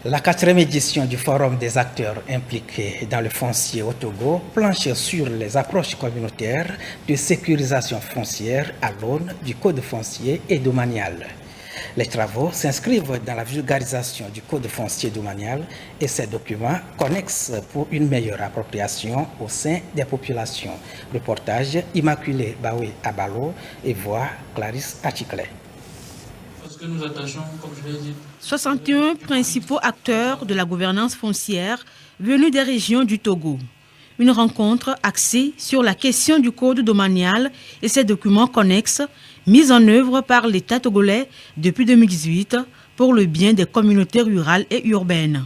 La 4e édition du Forum des acteurs impliqués dans le foncier au Togo planche sur les approches communautaires de sécurisation foncière à l'aune du Code foncier et domanial. Les travaux s'inscrivent dans la vulgarisation du Code foncier domanial et ses documents connexes pour une meilleure appropriation au sein des populations. Reportage Immaculée Baoui Abalo et voix Clarisse Achiclet. Que nous attachons, comme je l'ai dit. 61 principaux acteurs de la gouvernance foncière venus des régions du Togo. Une rencontre axée sur la question du code domanial et ses documents connexes mis en œuvre par l'État togolais depuis 2018 pour le bien des communautés rurales et urbaines.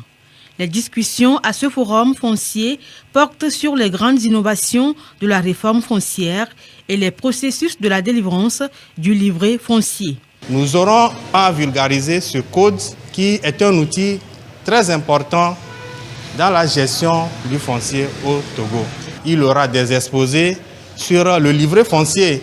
Les discussions à ce forum foncier portent sur les grandes innovations de la réforme foncière et les processus de la délivrance du livret foncier. Nous aurons à vulgariser ce code qui est un outil très important dans la gestion du foncier au Togo. Il y aura des exposés sur le livret foncier,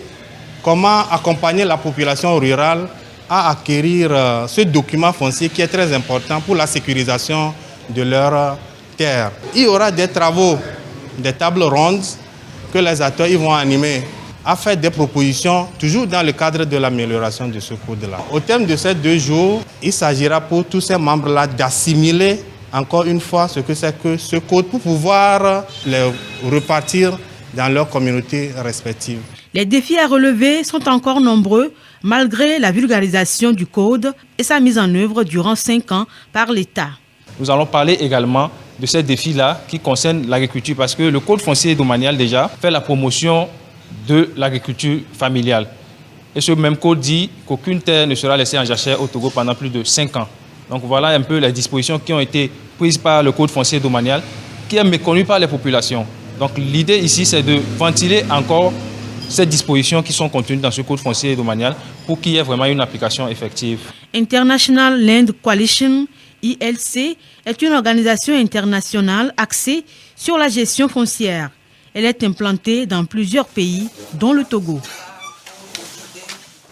comment accompagner la population rurale à acquérir ce document foncier qui est très important pour la sécurisation de leurs terres. Il y aura des travaux, des tables rondes que les acteurs vont animer à faire des propositions, toujours dans le cadre de l'amélioration de ce code-là. Au terme de ces 2 jours, il s'agira pour tous ces membres-là d'assimiler encore une fois ce que c'est que ce code pour pouvoir les repartir dans leurs communautés respectives. Les défis à relever sont encore nombreux malgré la vulgarisation du code et sa mise en œuvre durant 5 ans par l'État. Nous allons parler également de ces défis-là qui concernent l'agriculture parce que le code foncier domanial déjà fait la promotion de l'agriculture familiale. Et ce même code dit qu'aucune terre ne sera laissée en jachère au Togo pendant plus de 5 ans. Donc voilà un peu les dispositions qui ont été prises par le code foncier domanial qui est méconnu par les populations. Donc l'idée ici c'est de ventiler encore ces dispositions qui sont contenues dans ce code foncier domanial pour qu'il y ait vraiment une application effective. International Land Coalition, ILC, est une organisation internationale axée sur la gestion foncière. Elle est implantée dans plusieurs pays, dont le Togo.